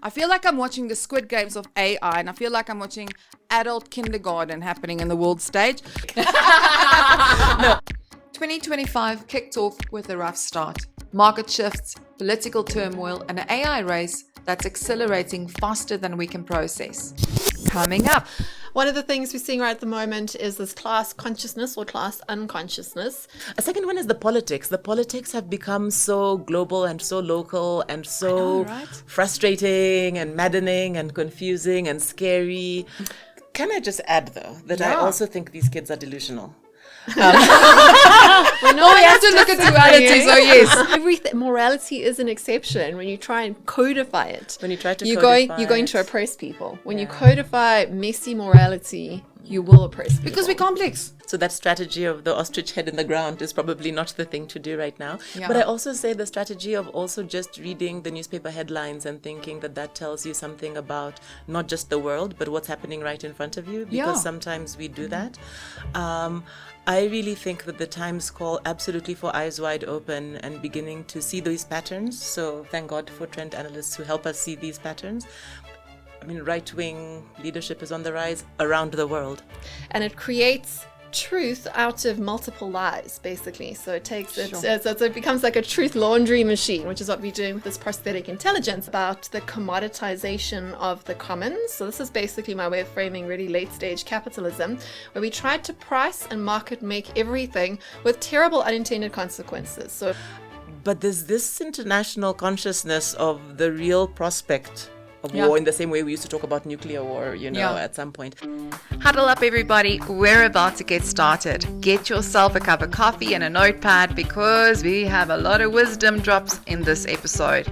I feel like I'm watching the Squid Games of AI, and I feel like I'm watching adult kindergarten happening in the world stage. No. 2025 kicked off with a rough start. Market shifts, political turmoil, and an AI race that's accelerating faster than we can process. Coming up, one of the things we're seeing right at the moment is this class consciousness or class unconsciousness. A second one is the politics. The politics have become so global and so local and so frustrating and maddening and confusing and scary. Can I just add, though, that I also think these kids are delusional. We have to look at duality, so yes. Morality is an exception when you try and codify it. When you try to you're going to oppress people. When you codify messy morality, you will oppress people. Because we're complex. So that strategy of the ostrich head in the ground is probably not the thing to do right now. Yeah. But I also say the strategy of also just reading the newspaper headlines and thinking that tells you something about not just the world, but what's happening right in front of you. Because sometimes we do that. I really think that the times call absolutely for eyes wide open and beginning to see these patterns. So thank God for trend analysts who help us see these patterns. I mean, right-wing leadership is on the rise around the world. And it creates truth out of multiple lies, basically. So it takes it, so it becomes like a truth laundry machine, which is what we're doing with this prosthetic intelligence about the commoditization of the commons. So this is basically my way of framing really late stage capitalism, where we tried to price and market make everything with terrible unintended consequences. But there's this international consciousness of the real prospect of war, in the same way we used to talk about nuclear war, at some point. Huddle up, everybody. We're about to get started. Get yourself a cup of coffee and a notepad because we have a lot of wisdom drops in this episode.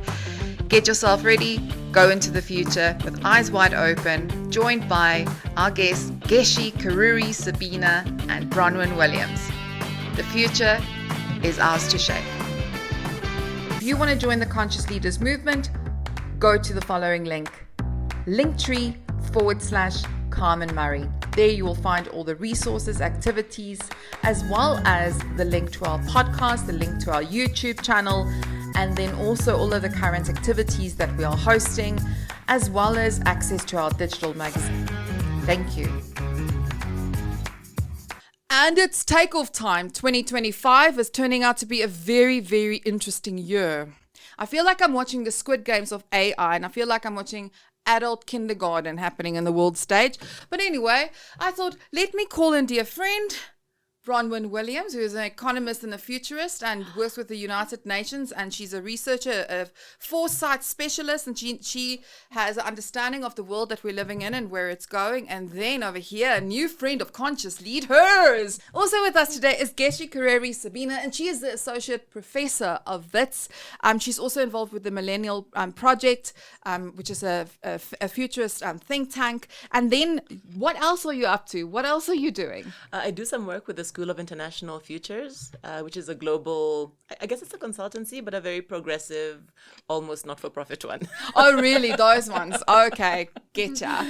Get yourself ready. Go into the future with eyes wide open, joined by our guests Geci Karuri-Sebina and Bronwyn Williams. The future is ours to shape. If you want to join the Conscious Leaders movement, go to the following link, linktree/Carmen Murray. There you will find all the resources, activities, as well as the link to our podcast, the link to our YouTube channel, and then also all of the current activities that we are hosting, as well as access to our digital magazine. Thank you. And it's takeoff time. 2025 is turning out to be a very, very interesting year. I feel like I'm watching the Squid Games of AI, and I feel like I'm watching adult kindergarten happening in the world stage. But anyway, I thought, let me call in dear friend Bronwyn Williams, who is an economist and a futurist and works with the United Nations, and she's a researcher, a foresight specialist, and she has an understanding of the world that we're living in and where it's going. And then over here, a new friend of Conscious Lead, hers. Also with us today is Geci Karuri-Sebina, and she is the Associate Professor of Wits. She's also involved with the Millennium project, which is a futurist think tank. And then what else are you up to? What else are you doing? I do some work with the School of International Futures, which is a global, I guess it's a consultancy, but a very progressive, almost not-for-profit one. Oh, really? Those ones? Okay, getcha.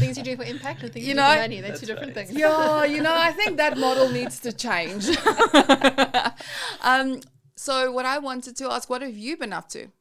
Things you do for impact and things you do for money. They're two different things. Yeah, I think that model needs to change. So what I wanted to ask, what have you been up to?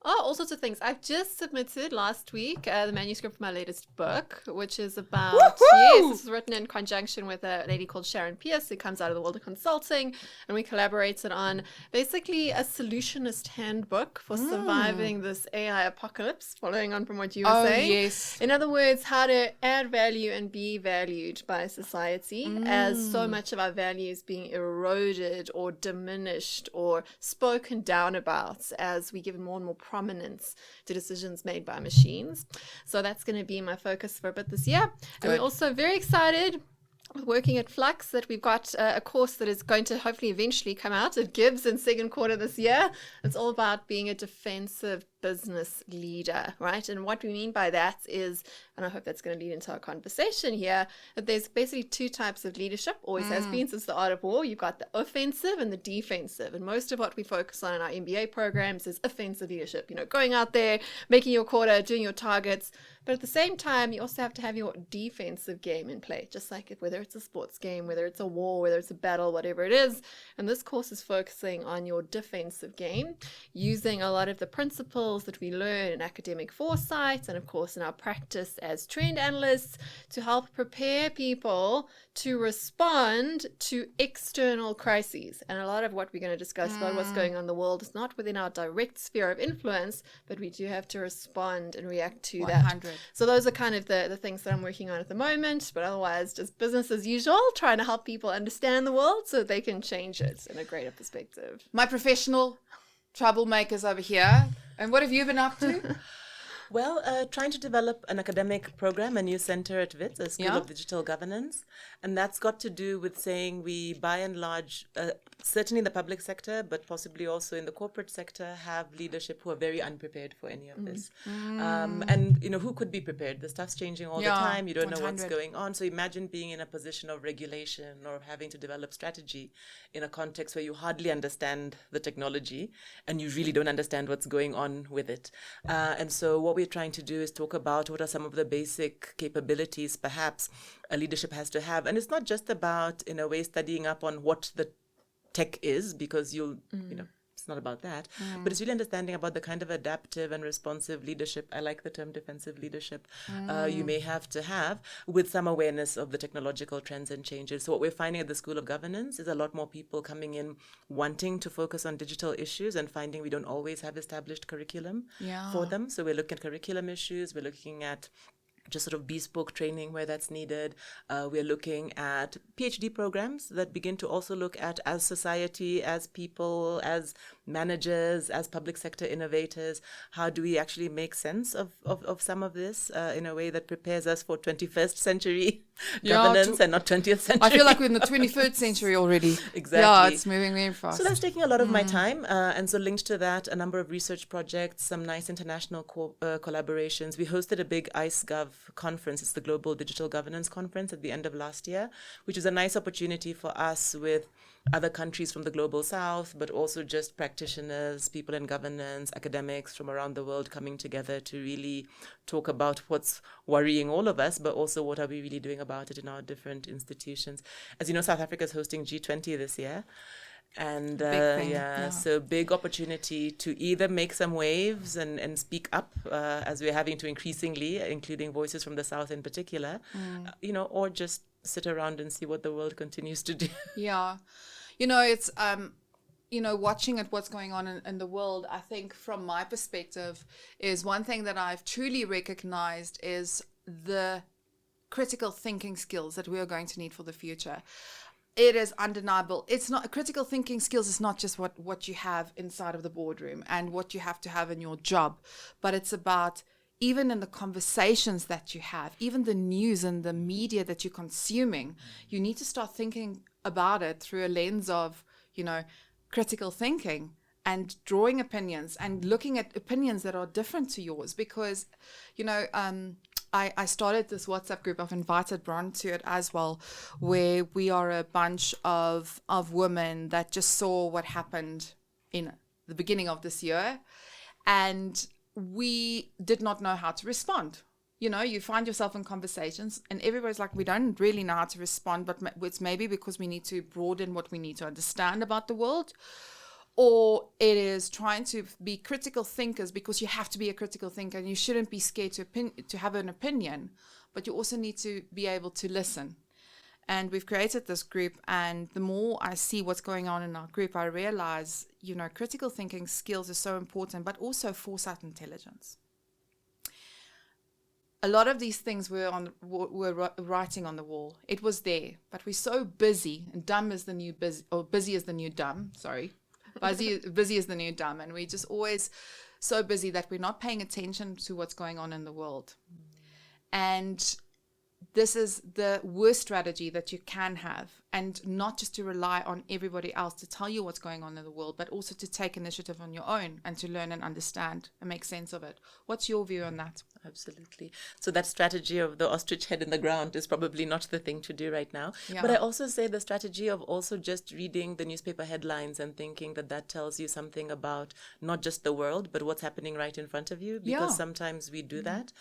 Oh, all sorts of things. I've just submitted last week the manuscript for my latest book, which is about, this is written in conjunction with a lady called Sharon Pierce, who comes out of the world of consulting, and we collaborated on basically a solutionist handbook for surviving this AI apocalypse, following on from what you were saying. Yes. In other words, how to add value and be valued by society, as so much of our value is being eroded or diminished or spoken down about as we give more and more prominence to decisions made by machines. So that's going to be my focus for a bit this year. And we're also very excited working at Flux that we've got a course that is going to hopefully eventually come out at Gibbs in second quarter this year. It's all about being a defensive business leader, right? And what we mean by that is, and I hope that's going to lead into our conversation here, that there's basically two types of leadership, always has been since the art of war. You've got the offensive and the defensive. And most of what we focus on in our MBA programs is offensive leadership, going out there, making your quota, doing your targets. But at the same time, you also have to have your defensive game in play, just like whether it's a sports game, whether it's a war, whether it's a battle, whatever it is. And this course is focusing on your defensive game, using a lot of the principles skills that we learn in academic foresight and, of course, in our practice as trend analysts to help prepare people to respond to external crises. And a lot of what we're going to discuss about what's going on in the world is not within our direct sphere of influence, but we do have to respond and react to 100. that. So those are kind of the things that I'm working on at the moment, but otherwise just business as usual, trying to help people understand the world so they can change it in a greater perspective. My professional troublemakers over here. And what have you been up to? Well, trying to develop an academic program, a new center at Wits, a School Yeah. of Digital Governance. And that's got to do with saying we, by and large, certainly in the public sector, but possibly also in the corporate sector, have leadership who are very unprepared for any of this. And, who could be prepared? The stuff's changing all the Yeah, time. You don't know 100. what's going on. So imagine being in a position of regulation or having to develop strategy in a context where you hardly understand the technology and you really don't understand what's going on with it. And so what we're trying to do is talk about what are some of the basic capabilities perhaps a leadership has to have. And it's not just about, in a way, studying up on what the tech is, because it's not about that, but it's really understanding about the kind of adaptive and responsive leadership, I like the term defensive leadership, you may have to have with some awareness of the technological trends and changes. So what we're finding at the School of Governance is a lot more people coming in wanting to focus on digital issues and finding we don't always have established curriculum for them. So we're looking at curriculum issues, we're looking at just sort of bespoke training where that's needed. We're looking at PhD programs that begin to also look at, as society, as people, as managers, as public sector innovators, how do we actually make sense of some of this in a way that prepares us for 21st century governance and not 20th century. I feel like we're in the 21st century already. Exactly. Yeah, it's moving very fast. So that's taking a lot of my time. And so linked to that, a number of research projects, some nice international collaborations. We hosted a big IceGov conference. It's the Global Digital Governance Conference at the end of last year, which is a nice opportunity for us with other countries from the global south, but also just practitioners, people in governance, academics from around the world coming together to really talk about what's worrying all of us, but also what are we really doing about it in our different institutions. As you know, South Africa is hosting G20 this year. And so big opportunity to either make some waves and speak up as we're having to increasingly, including voices from the South in particular, or just sit around and see what the world continues to do. Yeah. It's, watching at what's going on in the world, I think from my perspective is one thing that I've truly recognized is the critical thinking skills that we are going to need for the future. It is undeniable. It's not critical thinking skills is not just what you have inside of the boardroom and what you have to have in your job, but it's about even in the conversations that you have, even the news and the media that you're consuming, you need to start thinking about it through a lens of, critical thinking and drawing opinions and looking at opinions that are different to yours because, I started this WhatsApp group. I've invited Bron to it as well, where we are a bunch of women that just saw what happened in the beginning of this year. And we did not know how to respond. You find yourself in conversations and everybody's like, we don't really know how to respond, but it's maybe because we need to broaden what we need to understand about the world. Or it is trying to be critical thinkers because you have to be a critical thinker and you shouldn't be scared to have an opinion, but you also need to be able to listen. And we've created this group, and the more I see what's going on in our group, I realize, critical thinking skills are so important, but also foresight intelligence. A lot of these things were writing on the wall. It was there, but we're so busy, and dumb is the new busy, or busy is the new dumb, sorry. Busy is the new dumb, and we're just always so busy that we're not paying attention to what's going on in the world. And this is the worst strategy that you can have, and not just to rely on everybody else to tell you what's going on in the world, but also to take initiative on your own and to learn and understand and make sense of it. What's your view on that? Absolutely. So that strategy of the ostrich head in the ground is probably not the thing to do right now. Yeah. But I also say the strategy of also just reading the newspaper headlines and thinking that tells you something about not just the world, but what's happening right in front of you, because sometimes we do that.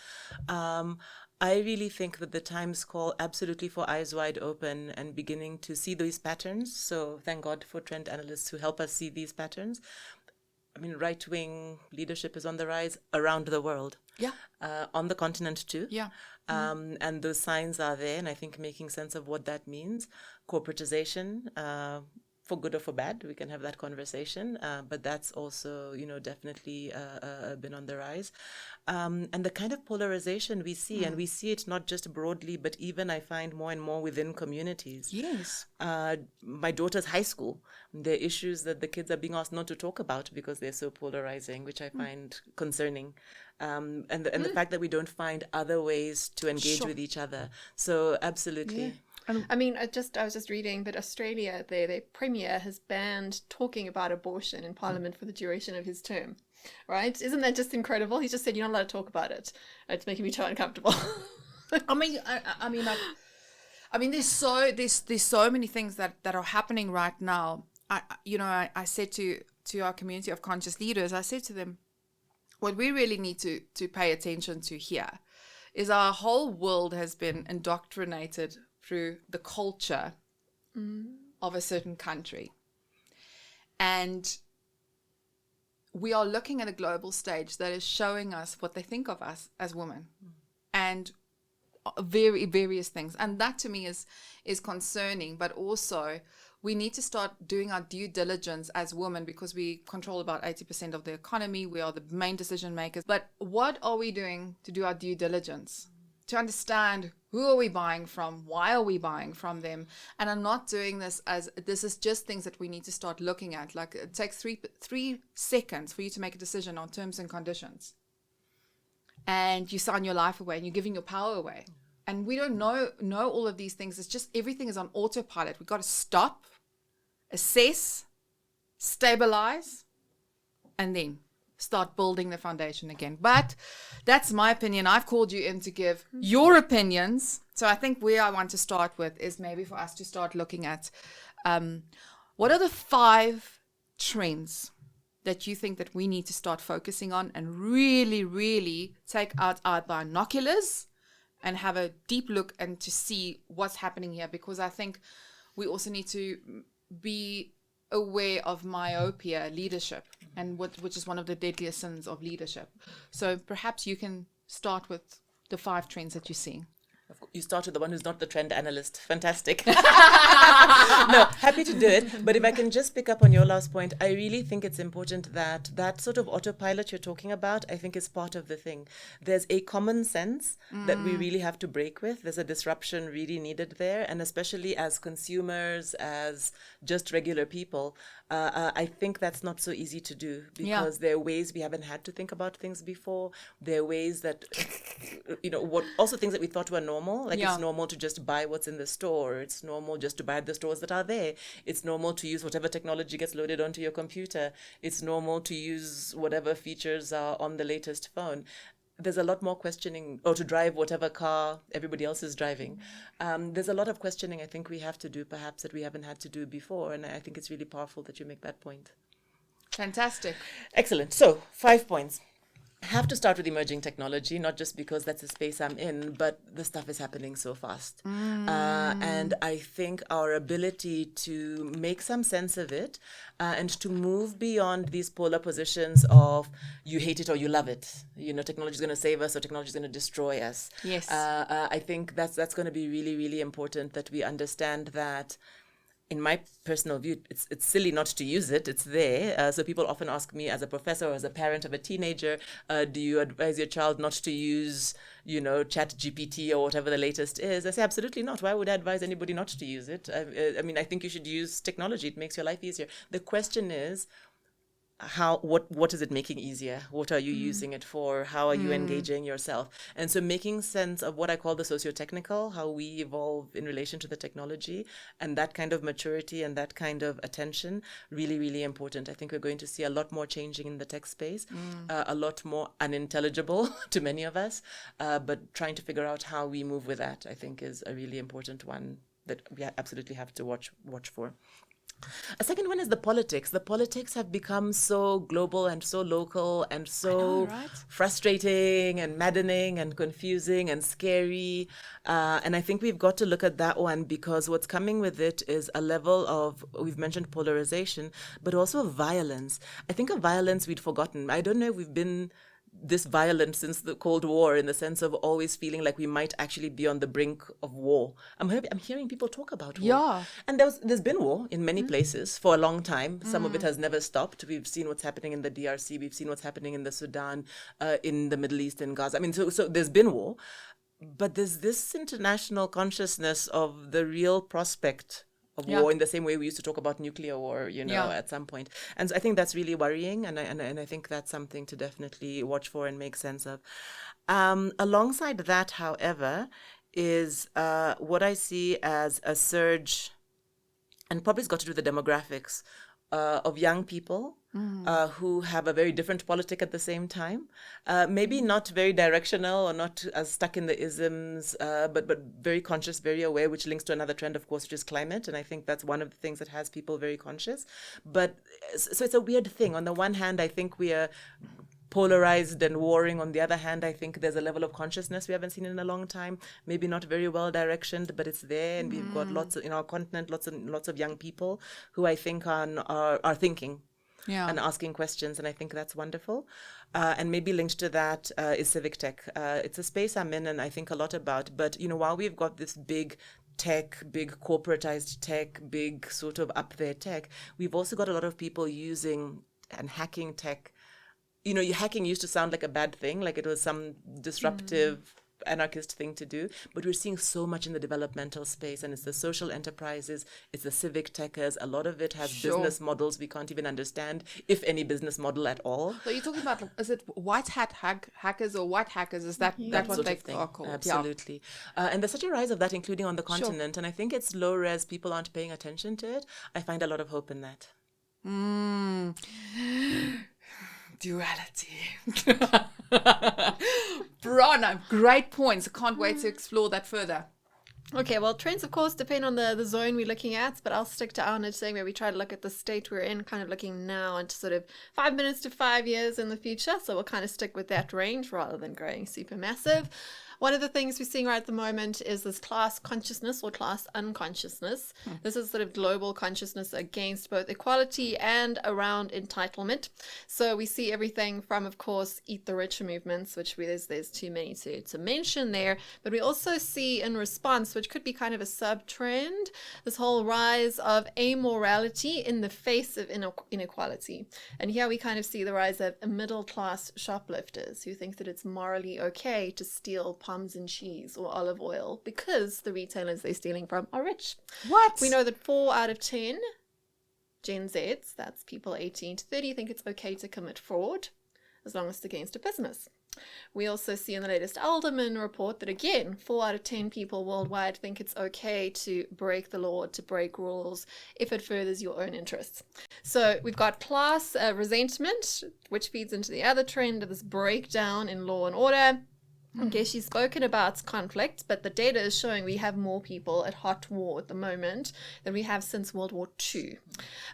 I really think that the times call absolutely for eyes wide open and beginning to see these patterns. So thank God for trend analysts who help us see these patterns. right-wing leadership is on the rise around the world. Yeah. On the continent too. Yeah. And those signs are there, and I think making sense of what that means. Corporatization, for good or for bad, we can have that conversation, but that's also, definitely been on the rise. And the kind of polarization we see, and we see it not just broadly, but even I find more and more within communities. Yes. My daughter's high school, there are issues that the kids are being asked not to talk about because they're so polarizing, which I find concerning. And the fact that we don't find other ways to engage with each other. So absolutely. Yeah. I was just reading that Australia, their premier has banned talking about abortion in Parliament for the duration of his term. Right? Isn't that just incredible? He just said, you're not allowed to talk about it. It's making me so uncomfortable. There's so many things that are happening right now. I said to our community of conscious leaders, I said to them, what we really need to pay attention to here is our whole world has been indoctrinated through the culture of a certain country. And we are looking at a global stage that is showing us what they think of us as women and various things. And that to me is concerning, but also we need to start doing our due diligence as women because we control about 80% of the economy. We are the main decision makers. But what are we doing to do our due diligence? To understand who are we buying from, why are we buying from them, and I'm not doing this as this is just things that we need to start looking at. Like it takes three seconds for you to make a decision on terms and conditions, and you sign your life away and you're giving your power away. And we don't know all of these things. It's just everything is on autopilot. We've got to stop, assess, stabilize, and then start building the foundation again. But that's my opinion. I've called you in to give your opinions. So I think where I want to start with is maybe for us to start looking at what are the 5 trends that you think that we need to start focusing on and really, really take out our binoculars and have a deep look and to see what's happening here. Because I think we also need to be aware of myopia leadership, and which is one of the deadliest sins of leadership. So perhaps you can start with the 5 trends that you're seeing. You start with the one who's not the trend analyst. Fantastic. No, happy to do it. But if I can just pick up on your last point, I really think it's important that sort of autopilot you're talking about, I think is part of the thing. There's a common sense that we really have to break with. There's a disruption really needed there. And especially as consumers, as just regular people, I think that's not so easy to do because there are ways we haven't had to think about things before. There are ways that, also things that we thought were normal. Like it's normal to just buy what's in the store. It's normal just to buy at the stores that are there. It's normal to use whatever technology gets loaded onto your computer. It's normal to use whatever features are on the latest phone. There's a lot more questioning, or to drive whatever car everybody else is driving. There's a lot of questioning I think we have to do perhaps that we haven't had to do before. And I think it's really powerful that you make that point. Fantastic. Excellent. So 5 points. I have to start with emerging technology, not just because that's the space I'm in, but the stuff is happening so fast. And I think our ability to make some sense of it and to move beyond these polar positions of you hate it or you love it. Technology is going to save us or technology is going to destroy us. Yes. I think that's going to be really, really important that we understand that. In my personal view, it's silly not to use it. It's there. So people often ask me as a professor or as a parent of a teenager, do you advise your child not to use, Chat GPT or whatever the latest is? I say, absolutely not. Why would I advise anybody not to use it? I think you should use technology. It makes your life easier. The question is, what is it making easier? What are you using it for? How are you engaging yourself? And so making sense of what I call the socio-technical, how we evolve in relation to the technology, and that kind of maturity and that kind of attention, really, really important. I think we're going to see a lot more changing in the tech space, a lot more unintelligible to many of us, but trying to figure out how we move with that, I think is a really important one that we absolutely have to watch for. A second one is the politics. The politics have become so global and so local and so frustrating and maddening and confusing and scary. And I think we've got to look at that one, because what's coming with it is a level of, we've mentioned polarization, but also violence. I think of violence we'd forgotten. I don't know if we've been this violent since the Cold War, in the sense of always feeling like we might actually be on the brink of war. I'm hearing people talk about war. Yeah. And there's been war in many places for a long time. Some of it has never stopped. We've seen what's happening in the DRC. We've seen what's happening in the Sudan, in the Middle East, in Gaza. I mean, so there's been war. But there's this international consciousness of the real prospect of war, in the same way we used to talk about nuclear war, at some point. And so I think that's really worrying, and I think that's something to definitely watch for and make sense of. Alongside that, however, is what I see as a surge, and probably it's got to do with the demographics, of young people who have a very different politic at the same time. Maybe not very directional or not as stuck in the isms, but very conscious, very aware, which links to another trend, of course, which is climate. And I think that's one of the things that has people very conscious. But so it's a weird thing. On the one hand, I think we are polarized and warring. On the other hand, I think there's a level of consciousness we haven't seen in a long time. Maybe not very well directioned, but it's there. And we've got lots of, in our continent, lots of young people who I think are thinking. And asking questions, and I think that's wonderful. And maybe linked to that is civic tech. It's a space I'm in and I think a lot about. But, while we've got this big tech, big corporatized tech, big sort of up there tech, we've also got a lot of people using and hacking tech. Hacking used to sound like a bad thing, like it was some disruptive anarchist thing to do, but we're seeing so much in the developmental space, and it's the social enterprises, it's the civic techers. A lot of it has business models we can't even understand, if any business model at all. So you're talking about, is it white hat hackers or white hackers? Is that what they are called? Absolutely. And there's such a rise of that, including on the continent, and I think it's low res, people aren't paying attention to it. I find a lot of hope in that. Duality. Bron, great points. I can't wait to explore that further. Okay, well, trends, of course, depend on the zone we're looking at, but I'll stick to our niche thing where we try to look at the state we're in, kind of looking now into sort of 5 minutes to 5 years in the future. So we'll kind of stick with that range rather than growing super massive. One of the things we're seeing right at the moment is this class consciousness or class unconsciousness. This is sort of global consciousness against both equality and around entitlement. So we see everything from, of course, eat the rich movements, which there's too many to mention there. But we also see in response, which could be kind of a sub-trend, this whole rise of amorality in the face of inequality. And here we kind of see the rise of middle-class shoplifters who think that it's morally okay to steal plums and cheese or olive oil because the retailers they're stealing from are rich. What? We know that 4 out of 10 Gen Zs, that's people 18 to 30, think it's okay to commit fraud as long as it's against a business. We also see in the latest Alderman report that, again, 4 out of 10 people worldwide think it's okay to break the law, to break rules, if it furthers your own interests. So we've got class resentment, which feeds into the other trend of this breakdown in law and order. I guess she's spoken about conflict, but the data is showing we have more people at hot war at the moment than we have since World War II.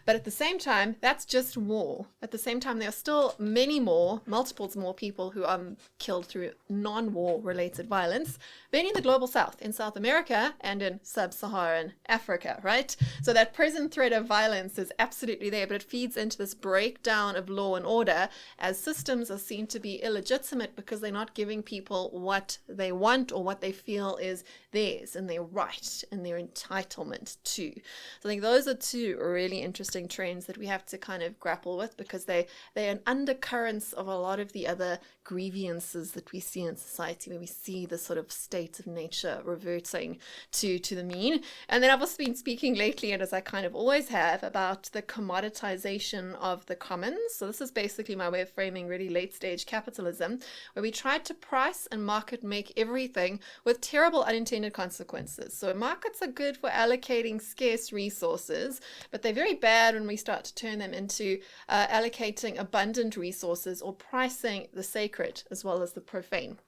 But at the same time, that's just war. At the same time, there are still multiples more people who are killed through non-war related violence, mainly in the global south, in South America and in sub-Saharan Africa, right? So that present threat of violence is absolutely there, but it feeds into this breakdown of law and order as systems are seen to be illegitimate because they're not giving people what they want or what they feel is theirs and their right and their entitlement to. So I think those are 2 really interesting trends that we have to kind of grapple with because they're an undercurrents of a lot of the other grievances that we see in society where we see the sort of state of nature reverting to the mean. And then I've also been speaking lately, and as I kind of always have, about the commoditization of the commons. So this is basically my way of framing really late stage capitalism, where we try to price and one market make everything, with terrible unintended consequences. So markets are good for allocating scarce resources, but they're very bad when we start to turn them into allocating abundant resources or pricing the sacred as well as the profane.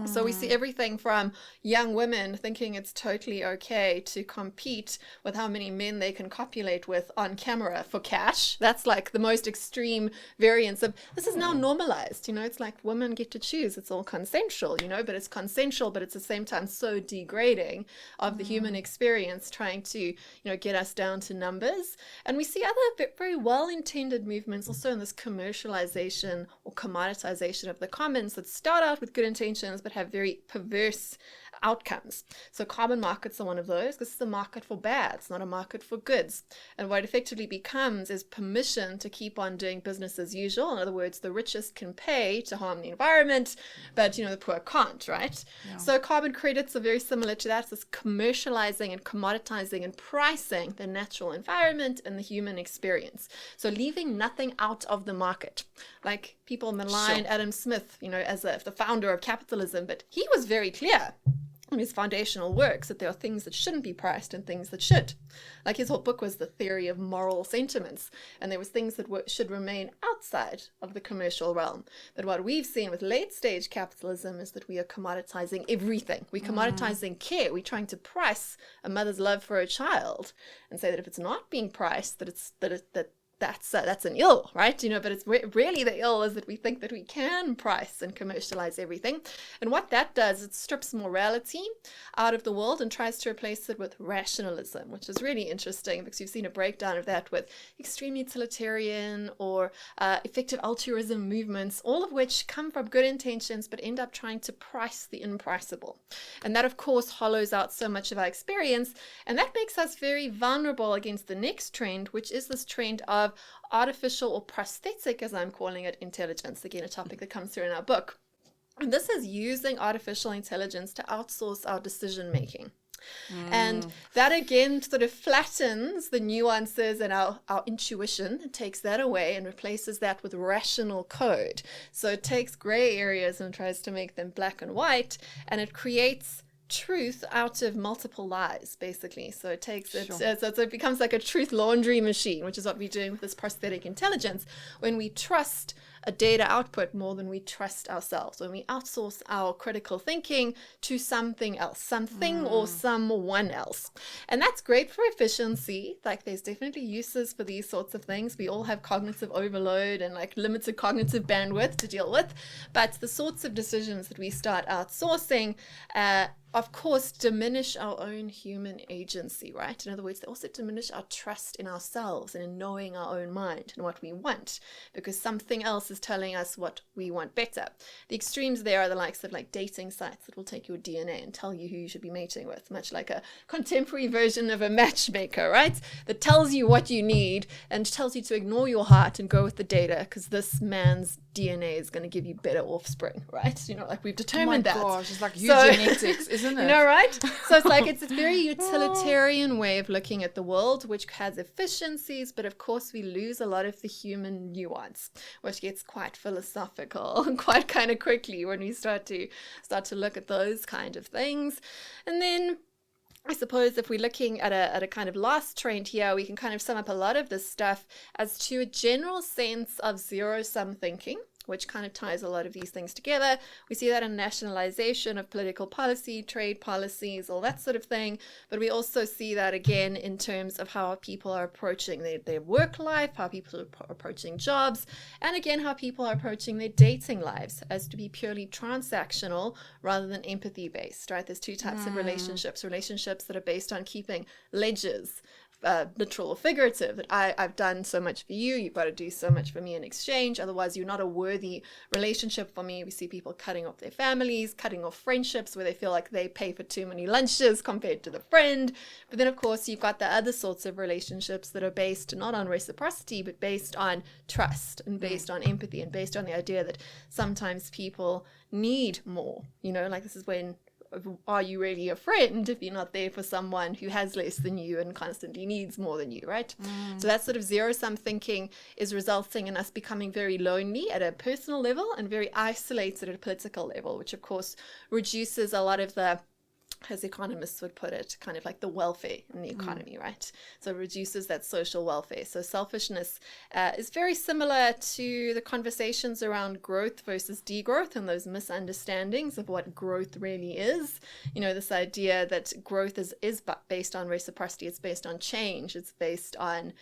So we see everything from young women thinking it's totally okay to compete with how many men they can copulate with on camera for cash. That's like the most extreme variance of this is now normalized. It's like women get to choose. It's all consensual, but it's consensual, but it's at the same time so degrading of the human experience, trying to, get us down to numbers. And we see other very well-intended movements also in this commercialization or commoditization of the commons that start out with good intentions but have very perverse outcomes. So carbon markets are one of those. This is a market for bad. It's not a market for goods. And what it effectively becomes is permission to keep on doing business as usual. In other words, the richest can pay to harm the environment, but the poor can't, right? Yeah. So carbon credits are very similar to that. It's this commercializing and commoditizing and pricing the natural environment and the human experience. So leaving nothing out of the market. Like people malign Adam Smith, as the founder of capitalism, but he was very clear in his foundational works that there are things that shouldn't be priced and things that should. Like his whole book was the theory of moral sentiments, and there was things that should remain outside of the commercial realm. But what we've seen with late stage capitalism is that we are commoditizing everything. We're commoditizing care. We're trying to price a mother's love for a child and say that if it's not being priced, that's an ill, right? But it's really the ill is that we think that we can price and commercialize everything. And what that does, it strips morality out of the world and tries to replace it with rationalism, which is really interesting because you've seen a breakdown of that with extreme utilitarian or effective altruism movements, all of which come from good intentions but end up trying to price the impriceable. And that, of course, hollows out so much of our experience. And that makes us very vulnerable against the next trend, which is this trend of artificial or prosthetic, as I'm calling it, intelligence. Again, a topic that comes through in our book. And this is using artificial intelligence to outsource our decision making. And that again sort of flattens the nuances and our intuition, and takes that away and replaces that with rational code. So it takes gray areas and tries to make them black and white, and it creates truth out of multiple lies, basically. So it takes it, so it becomes like a truth laundry machine, which is what we're doing with this prosthetic intelligence when we trust a data output more than we trust ourselves, when we outsource our critical thinking to something else, something or someone else. And that's great for efficiency. Like there's definitely uses for these sorts of things. We all have cognitive overload and like limited cognitive bandwidth to deal with, but the sorts of decisions that we start outsourcing of course, diminish our own human agency, right? In other words, they also diminish our trust in ourselves and in knowing our own mind and what we want, because something else is telling us what we want better. The extremes there are the likes of like dating sites that will take your DNA and tell you who you should be mating with, much like a contemporary version of a matchmaker, right? That tells you what you need and tells you to ignore your heart and go with the data because this man's DNA is going to give you better offspring, right? Like we've determined that. Oh my gosh, it's like eugenetics, isn't it? Right? So it's like it's a very utilitarian way of looking at the world, which has efficiencies, but of course we lose a lot of the human nuance, which gets quite philosophical and quite kind of quickly when we start to look at those kind of things. And then I suppose if we're looking at a kind of last trend here, we can kind of sum up a lot of this stuff as to a general sense of zero-sum thinking, which kind of ties a lot of these things together. We see that in nationalization of political policy, trade policies, all that sort of thing. But we also see that again in terms of how people are approaching their work life, how people are approaching jobs, and again, how people are approaching their dating lives as to be purely transactional rather than empathy-based, right? There's two types of relationships that are based on keeping ledgers, literal or figurative, that I've done so much for you, you've got to do so much for me in exchange, otherwise you're not a worthy relationship for me. We see people cutting off their families, cutting off friendships where they feel like they pay for too many lunches compared to the friend. But then of course you've got the other sorts of relationships that are based not on reciprocity but based on trust and based on empathy and based on the idea that sometimes people need more, like this is when are you really a friend if you're not there for someone who has less than you and constantly needs more than you, right? So that sort of zero-sum thinking is resulting in us becoming very lonely at a personal level and very isolated at a political level, which of course reduces a lot of the, as economists would put it, kind of like the welfare in the economy, right? So it reduces that social welfare. So selfishness is very similar to the conversations around growth versus degrowth and those misunderstandings of what growth really is. You know, this idea that growth is based on reciprocity, it's based on change, it's based on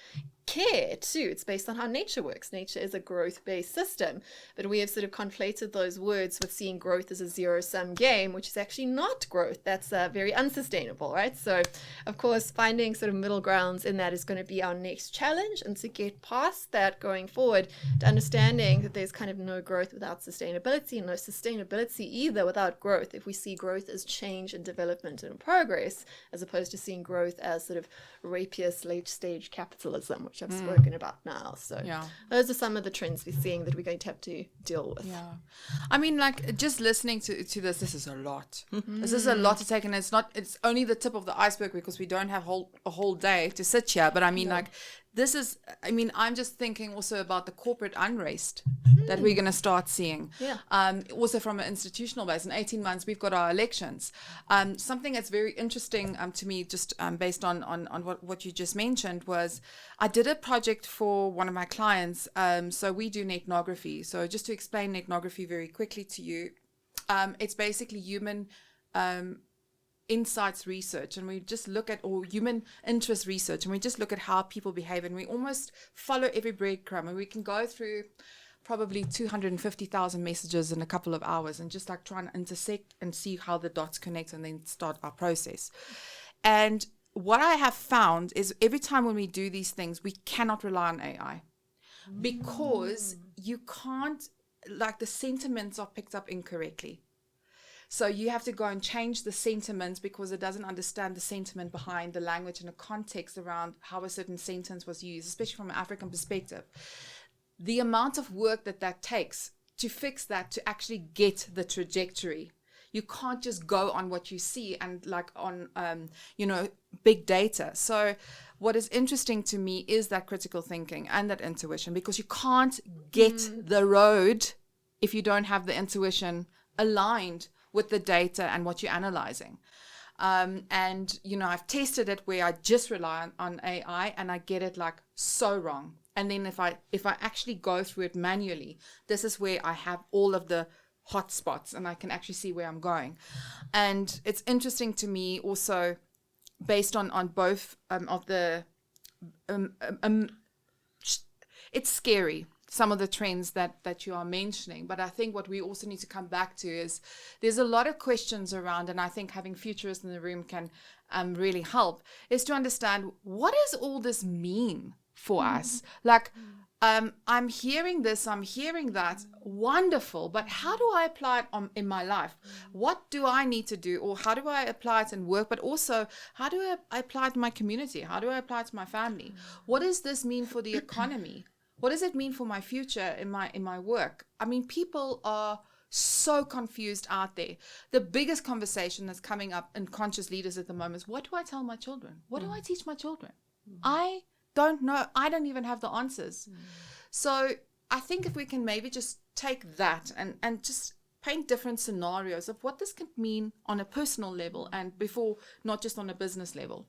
care too. It's based on how nature works. Nature is a growth-based system, but we have sort of conflated those words with seeing growth as a zero-sum game, which is actually not growth. That's very unsustainable, right? So, of course, finding sort of middle grounds in that is going to be our next challenge, and to get past that going forward, to understanding that there's kind of no growth without sustainability, and no sustainability either without growth. If we see growth as change and development and progress, as opposed to seeing growth as sort of rapiest late-stage capitalism, which I've spoken about now. So those are some of the trends we're seeing that we're going to have to deal with. Yeah. I mean, like, just listening to this is a lot. This is a lot to take, and it's only the tip of the iceberg because we don't have a whole day to sit here. But I mean, like, I'm just thinking also about the corporate unrest that we're going to start seeing. Yeah. Also from an institutional base. In 18 months, we've got our elections. Something that's very interesting to me, just based on what you just mentioned, was I did a project for one of my clients. So we do ethnography. So just to explain ethnography very quickly to you, it's basically human insights research, and we just look at, or human interest research, and we just look at how people behave, and we almost follow every breadcrumb, and we can go through probably 250,000 messages in a couple of hours and just like try and intersect and see how the dots connect and then start our process. And what I have found is every time when we do these things, we cannot rely on AI because you can't, like, the sentiments are picked up incorrectly. So you have to go and change the sentiment because it doesn't understand the sentiment behind the language and the context around how a certain sentence was used, especially from an African perspective. The amount of work that takes to fix that, to actually get the trajectory. You can't just go on what you see and like on, big data. So what is interesting to me is that critical thinking and that intuition, because you can't get the road if you don't have the intuition aligned with the data and what you're analyzing. And, I've tested it where I just rely on AI and I get it like so wrong. And then if I actually go through it manually, this is where I have all of the hot spots and I can actually see where I'm going. And it's interesting to me also, based on both of the, it's scary, some of the trends that you are mentioning. But I think what we also need to come back to is there's a lot of questions around, and I think having futurists in the room can really help, is to understand, what does all this mean for us? Like, I'm hearing this, I'm hearing that, wonderful, but how do I apply it in my life? What do I need to do, or how do I apply it in work? But also, how do I apply it to my community? How do I apply it to my family? What does this mean for the economy? What does it mean for my future in my work? I mean, people are so confused out there. The biggest conversation that's coming up in conscious leaders at the moment is, what do I tell my children? What do I teach my children? I don't know. I don't even have the answers. So I think if we can maybe just take that and just paint different scenarios of what this could mean on a personal level and before, not just on a business level.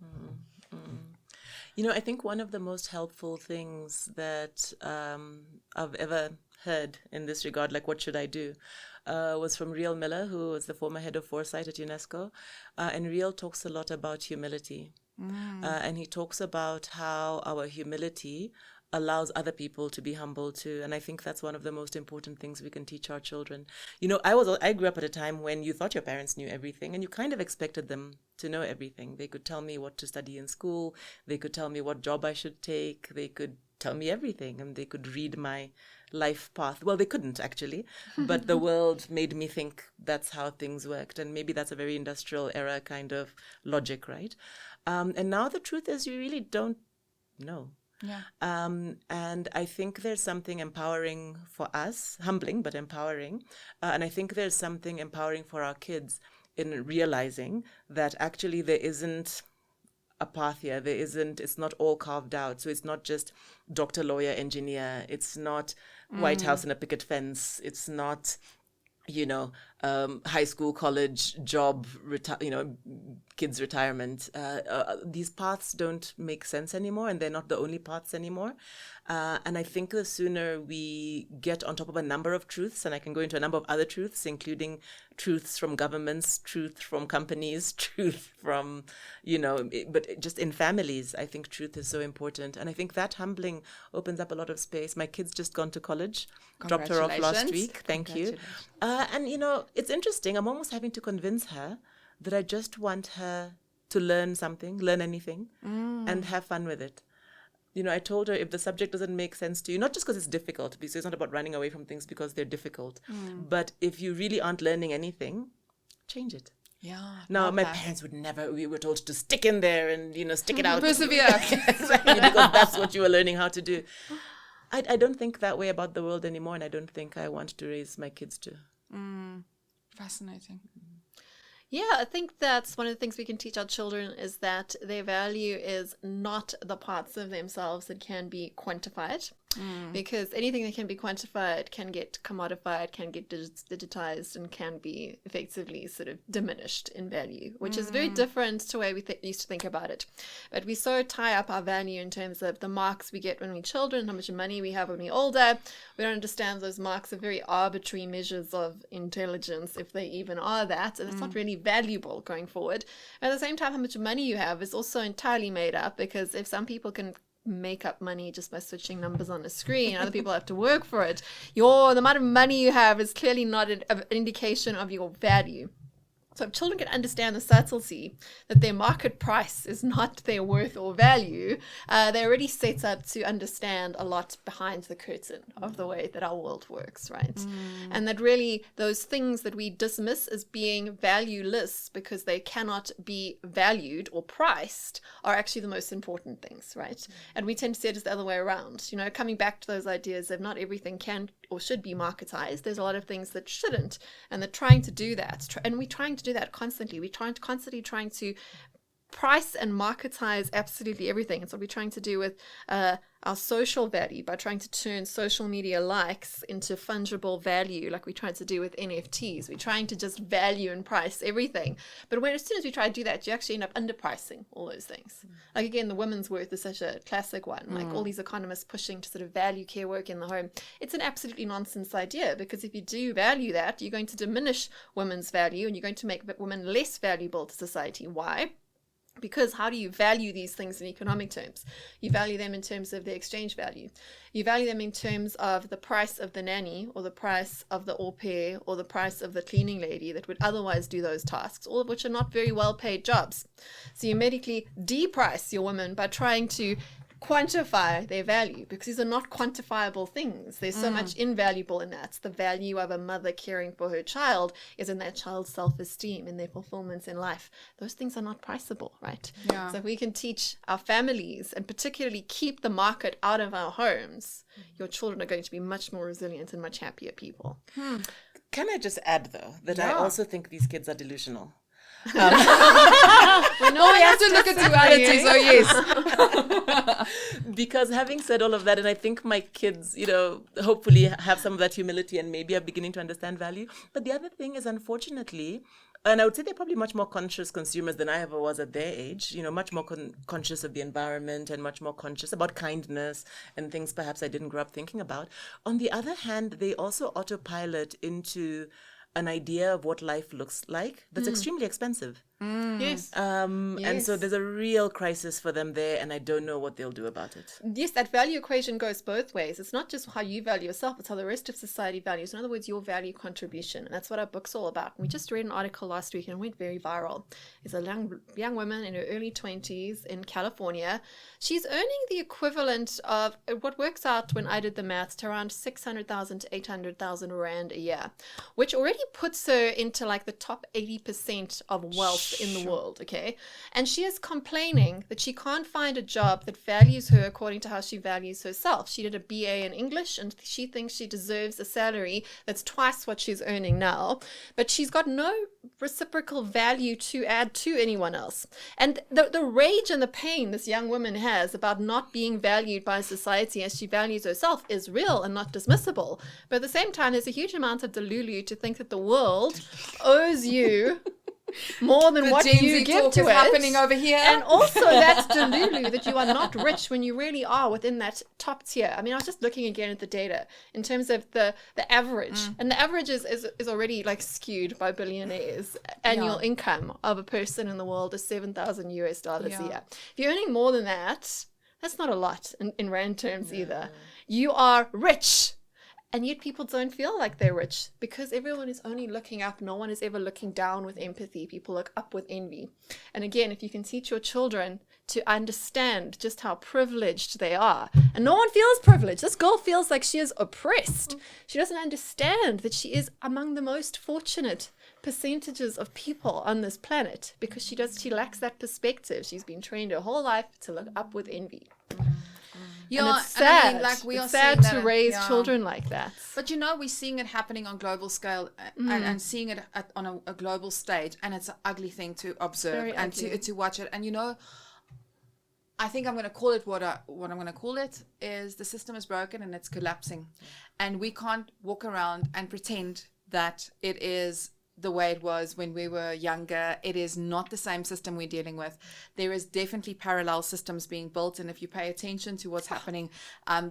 I think one of the most helpful things that I've ever heard in this regard, like what should I do, was from Riel Miller, who was the former head of foresight at UNESCO. And Riel talks a lot about humility. And he talks about how our humility allows other people to be humble too. And I think that's one of the most important things we can teach our children. I grew up at a time when you thought your parents knew everything and you kind of expected them to know everything. They could tell me what to study in school. They could tell me what job I should take. They could tell me everything, and they could read my life path. Well, they couldn't actually, but the world made me think that's how things worked. And maybe that's a very industrial era kind of logic, right? And now the truth is you really don't know. Yeah. And I think there's something empowering for us, humbling, but empowering. And I think there's something empowering for our kids in realizing that actually there isn't a path here. It's not all carved out. So it's not just doctor, lawyer, engineer. It's not White House and a picket fence. It's not, high school, college, job, kids' retirement. These paths don't make sense anymore, and they're not the only paths anymore. And I think the sooner we get on top of a number of truths, and I can go into a number of other truths, including truths from governments, truth from companies, truth from, but just in families, I think truth is so important. And I think that humbling opens up a lot of space. My kid's just gone to college, dropped her off last week. Thank you. And, it's interesting. I'm almost having to convince her that I just want her to learn something, learn anything, and have fun with it. I told her, if the subject doesn't make sense to you, not just because it's difficult, because it's not about running away from things because they're difficult, but if you really aren't learning anything, change it. Yeah. Now, my parents would never, we were told to stick in there and, stick it out. Persevere. Exactly, because that's what you were learning how to do. I don't think that way about the world anymore, and I don't think I want to raise my kids to. Fascinating. Yeah, I think that's one of the things we can teach our children is that their value is not the parts of themselves that can be quantified. Because anything that can be quantified can get commodified, can get digitized, and can be effectively sort of diminished in value, which is very different to the way we used to think about it. But we so tie up our value in terms of the marks we get when we're children, how much money we have when we're older. We don't understand those marks are very arbitrary measures of intelligence, if they even are that, and it's not really valuable going forward. At the same time, how much money you have is also entirely made up, because if some people can make up money just by switching numbers on a screen, other people have to work for it, the amount of money you have is clearly not an indication of your value. So if children can understand the subtlety that their market price is not their worth or value, they're already set up to understand a lot behind the curtain of the way that our world works, right? And that really those things that we dismiss as being valueless because they cannot be valued or priced are actually the most important things, right? And we tend to see it as the other way around. Coming back to those ideas of not everything can or should be marketized. There's a lot of things that shouldn't, and they're trying to do that. And we're trying to do that constantly. We're constantly trying to price and marketize absolutely everything. It's what we're trying to do with our social value by trying to turn social media likes into fungible value, like we tried to do with NFTs. We're trying to just value and price everything. But as soon as we try to do that, you actually end up underpricing all those things. Like, again, the women's worth is such a classic one. Like all these economists pushing to sort of value care work in the home. It's an absolutely nonsense idea, because if you do value that, you're going to diminish women's value and you're going to make women less valuable to society. Why? Because how do you value these things in economic terms? You value them in terms of their exchange value. You value them in terms of the price of the nanny, or the price of the au pair, or the price of the cleaning lady that would otherwise do those tasks, all of which are not very well paid jobs. So you medically deprice your women by trying to quantify their value, because these are not quantifiable things. There's so much invaluable in that. The value of a mother caring for her child is in that child's self-esteem, in their fulfillment in life. Those things are not priceable, right? Yeah. So if we can teach our families, and particularly keep the market out of our homes, your children are going to be much more resilient and much happier people. Can I just add, though, that I also think these kids are delusional. We have to look at duality, so yes. Because having said all of that, and I think my kids, hopefully have some of that humility and maybe are beginning to understand value. But the other thing is, unfortunately, and I would say they're probably much more conscious consumers than I ever was at their age, much more conscious of the environment and much more conscious about kindness and things perhaps I didn't grow up thinking about. On the other hand, they also autopilot into an idea of what life looks like that's extremely expensive. Yes. And so there's a real crisis for them there, and I don't know what they'll do about it. Yes, that value equation goes both ways. It's not just how you value yourself, it's how the rest of society values. In other words, your value contribution. And that's what our book's all about. We just read an article last week and it went very viral. It's a young woman in her early 20s in California. She's earning the equivalent of what works out, when I did the maths, to around 600,000 to 800,000 Rand a year, which already puts her into like the top 80% of wealth class in the world, okay? And she is complaining that she can't find a job that values her according to how she values herself. She did a BA in English, and she thinks she deserves a salary that's twice what she's earning now, but she's got no reciprocal value to add to anyone else. And the rage and the pain this young woman has about not being valued by society as she values herself is real and not dismissible. But at the same time, there's a huge amount of delulu to think that the world owes you more than what you give to it. Happening over here. And also that's delulu that you are not rich when you really are within that top tier. I mean, I was just looking again at the data in terms of the average. And the average is already like skewed by billionaires. Annual income of a person in the world is $7,000 a year. If you're earning more than that, that's not a lot in rand terms either. You are rich. And yet people don't feel like they're rich because everyone is only looking up. No one is ever looking down with empathy. People look up with envy. And again, if you can teach your children to understand just how privileged they are, and no one feels privileged. This girl feels like she is oppressed. She doesn't understand that she is among the most fortunate percentages of people on this planet because she lacks that perspective. She's been trained her whole life to look up with envy. Yeah, and it's sad. I mean, like it's sad to raise children like that. But we're seeing it happening on global scale and seeing it on a global stage, and it's an ugly thing to observe and to watch it. And I think I'm going to call it what I'm going to call it is the system is broken and it's collapsing, and we can't walk around and pretend that it is the way it was when we were younger. It is not the same system we're dealing with. There is definitely parallel systems being built, and if you pay attention to what's happening,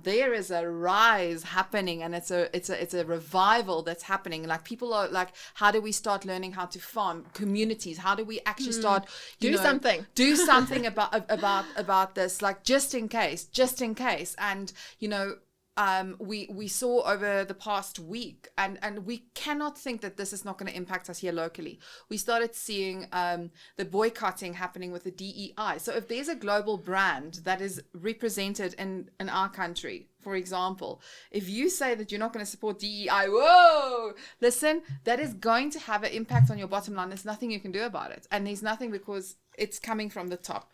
there is a rise happening, and it's a revival that's happening. Like people are like, how do we start learning how to farm? Communities, how do we actually start do something about this? Like just in case, and we saw over the past week, and we cannot think that this is not going to impact us here locally. We started seeing the boycotting happening with the DEI. So if there's a global brand that is represented in our country, for example, if you say that you're not going to support DEI, listen, that is going to have an impact on your bottom line. There's nothing you can do about it. And there's nothing because it's coming from the top.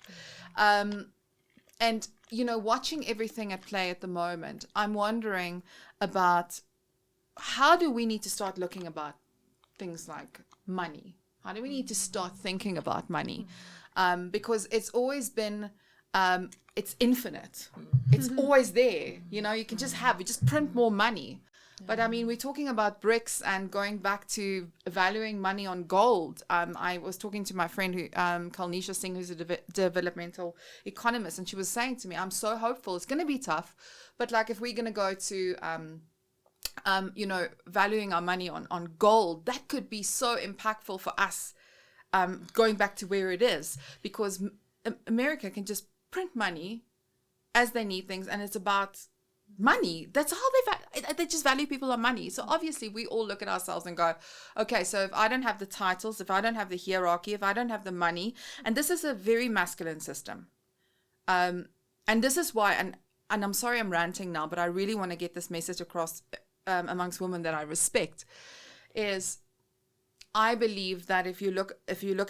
And watching everything at play at the moment, I'm wondering about how do we need to start looking about things like money? How do we need to start thinking about money? Because it's always been, it's infinite. It's always there. You can just print more money. But I mean, we're talking about bricks and going back to valuing money on gold. I was talking to my friend Kalnisha Singh, who's a developmental economist, and she was saying to me, I'm so hopeful. It's going to be tough, but like if we're going to go to, valuing our money on gold, that could be so impactful for us, going back to where it is, because America can just print money as they need things, and it's about money. That's how they just value people on money. So obviously we all look at ourselves and go, okay, so if I don't have the titles, if I don't have the hierarchy, if I don't have the money, and this is a very masculine system, and this is why, and I'm sorry I'm ranting now, but I really want to get this message across amongst women that I respect, is I believe that if you look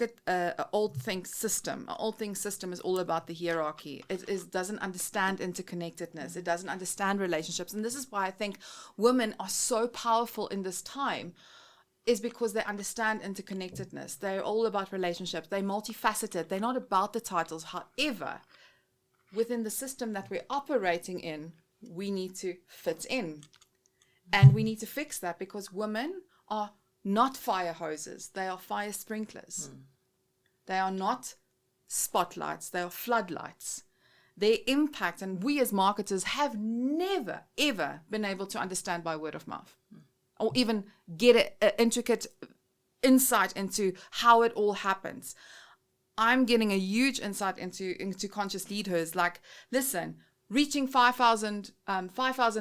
at an old think system is all about the hierarchy. It doesn't understand interconnectedness. It doesn't understand relationships. And this is why I think women are so powerful in this time, is because they understand interconnectedness. They're all about relationships. They're multifaceted. They're not about the titles. However, within the system that we're operating in, we need to fit in. And we need to fix that, because women are not fire hoses, they are fire sprinklers. They are not spotlights, they are floodlights. Their impact, and we as marketers have never, ever been able to understand by word of mouth, or even get an intricate insight into how it all happens. I'm getting a huge insight into conscious leaders. Like, listen, reaching 5,000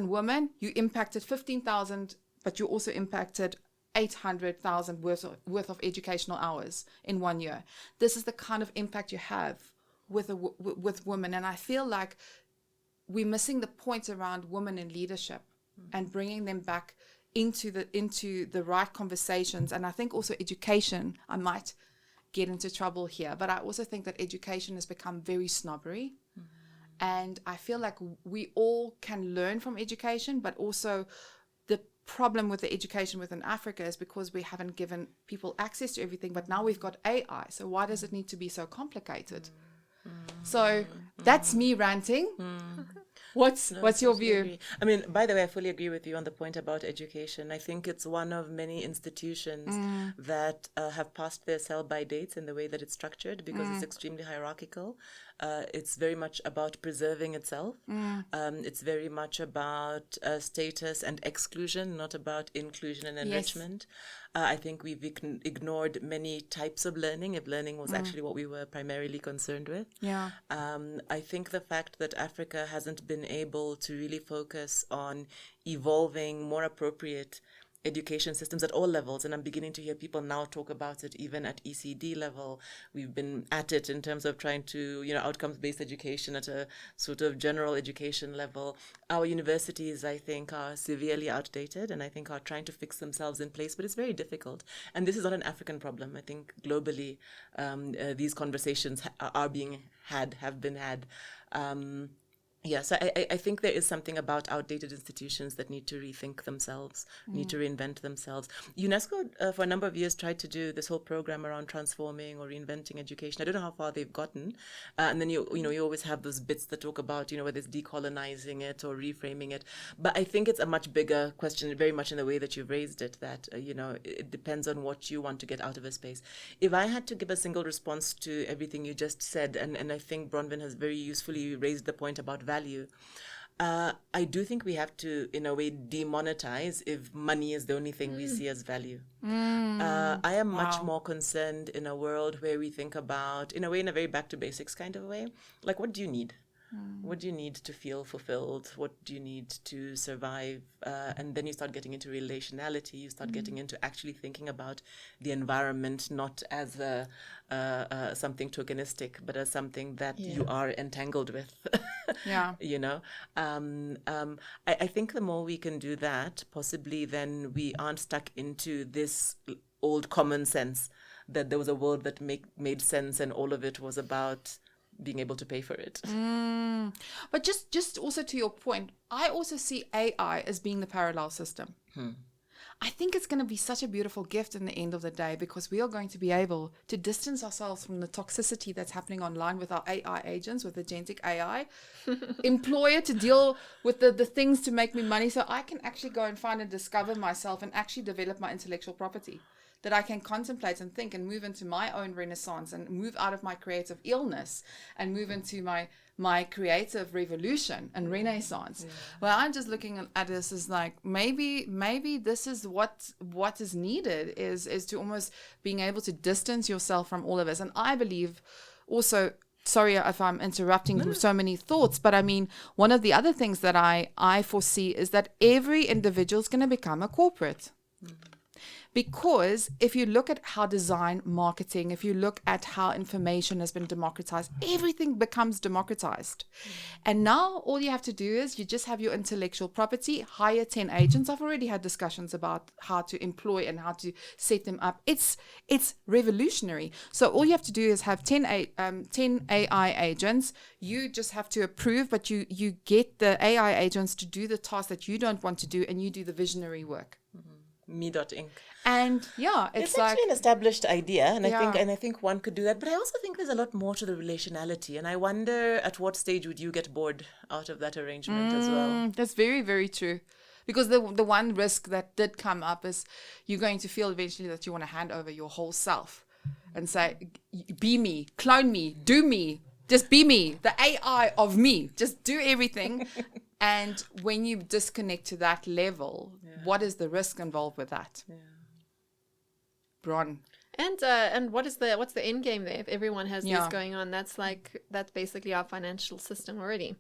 women, you impacted 15,000, but you also impacted 800,000 worth of educational hours in 1 year. This is the kind of impact you have with women, and I feel like we're missing the point around women in leadership and bringing them back into the right conversations. And I think also education, I might get into trouble here. But I also think that education has become very snobbery. And I feel like we all can learn from education, but also the problem with the education within Africa is because we haven't given people access to everything, but now we've got AI. So why does it need to be so complicated? So that's me ranting. What's your view? Agree. I mean, by the way, I fully agree with you on the point about education. I think it's one of many institutions that have passed their sell-by dates in the way that it's structured, because it's extremely hierarchical. It's very much about preserving itself. It's very much about status and exclusion, not about inclusion and enrichment. I think we've ignored many types of learning, if learning was actually what we were primarily concerned with. I think the fact that Africa hasn't been able to really focus on evolving more appropriate education systems at all levels, and I'm beginning to hear people now talk about it even at ECD level. We've been at it in terms of trying to, outcomes-based education at a sort of general education level. Our universities, I think, are severely outdated, and I think are trying to fix themselves in place, but it's very difficult. And this is not an African problem. I think globally, these conversations have been had. So I think there is something about outdated institutions that need to rethink themselves, need to reinvent themselves. UNESCO, for a number of years, tried to do this whole program around transforming or reinventing education. I don't know how far they've gotten. And then, you always have those bits that talk about, whether it's decolonizing it or reframing it. But I think it's a much bigger question, very much in the way that you've raised it, that, it depends on what you want to get out of a space. If I had to give a single response to everything you just said, and I think Bronwyn has very usefully raised the point about value. I do think we have to, in a way, demonetize if money is the only thing we see as value. I am much more concerned in a world where we think about, in a very back to basics kind of way, like, what do you need? What do you need to feel fulfilled? What do you need to survive? And then you start getting into relationality. You start getting into actually thinking about the environment, not as something tokenistic, but as something that you are entangled with. I think the more we can do that, possibly then we aren't stuck into this old common sense that there was a world that made sense and all of it was about being able to pay for it. But just also to your point, I also see AI as being the parallel system. I think it's going to be such a beautiful gift in the end of the day, because we are going to be able to distance ourselves from the toxicity that's happening online with our AI agents, with agentic AI, employ it to deal with the things to make me money, so I can actually go and find and discover myself and actually develop my intellectual property that I can contemplate and think and move into my own renaissance and move out of my creative illness and move into my creative revolution and renaissance. Well, I'm just looking at this as like, maybe this is what is needed is to almost being able to distance yourself from all of this. And I believe also, sorry if I'm interrupting so many thoughts, but I mean, one of the other things that I foresee is that every individual is going to become a corporate. Because if you look at how design, marketing, if you look at how information has been democratized, everything becomes democratized. And now all you have to do is you just have your intellectual property, hire 10 agents. I've already had discussions about how to employ and how to set them up. It's revolutionary. So all you have to do is have 10 AI agents. You just have to approve, but you get the AI agents to do the tasks that you don't want to do, and you do the visionary work. Me.inc. And it's like actually an established idea, and I think one could do that. But I also think there's a lot more to the relationality, and I wonder at what stage would you get bored out of that arrangement as well. That's very, very true. Because the one risk that did come up is you're going to feel eventually that you want to hand over your whole self and say, be me, clone me, do me, just be me, the AI of me, just do everything. And when you disconnect to that level, what is the risk involved with that? Bron. And what's the end game there? If everyone has this going on, that's basically our financial system already,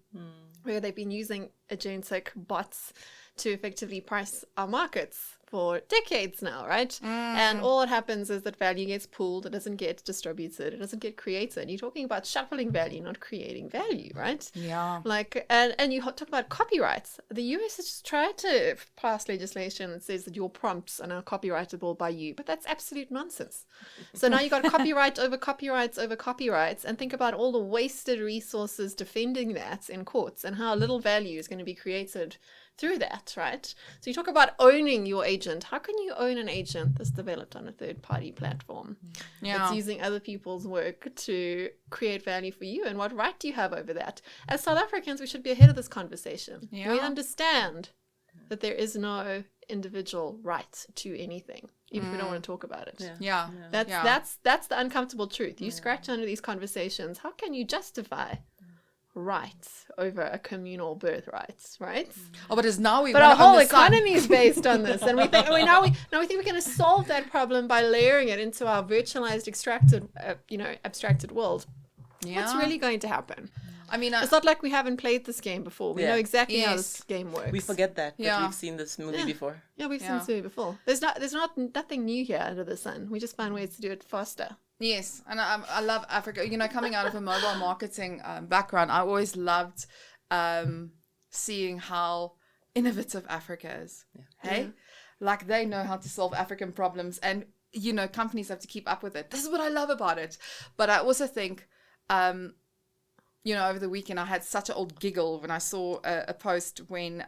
where they've been using agentic bots to effectively price our markets for decades now, right? And all that happens is that value gets pooled, it doesn't get distributed, it doesn't get created. You're talking about shuffling value, not creating value, right? Yeah. Like, and you talk about copyrights. The US has just tried to pass legislation that says that your prompts are now copyrightable by you, but that's absolute nonsense. So now you've got copyright over copyrights over copyrights, and think about all the wasted resources defending that in courts and how little value is going to be created through that, right? So you talk about owning your agent. How can you own an agent that's developed on a third-party platform that's using other people's work to create value for you? And what right do you have over that? As South Africans, we should be ahead of this conversation. We understand that there is no individual right to anything, even if we don't want to talk about it. That's the uncomfortable truth. You scratch under these conversations. How can you justify rights over a communal birthright, right? Oh, but our whole economy is based on this, and we think now we think we're going to solve that problem by layering it into our virtualized, abstracted world. What's really going to happen? I mean, it's not like we haven't played this game before. We know exactly how this game works. We forget that we've seen this movie before. Yeah, we've seen this movie before. There's nothing new here under the sun. We just find ways to do it faster. Yes, and I love Africa. Coming out of a mobile marketing background, I always loved seeing how innovative Africa is. Like they know how to solve African problems, and companies have to keep up with it. This is what I love about it. But I also think, over the weekend I had such an old giggle when I saw a post when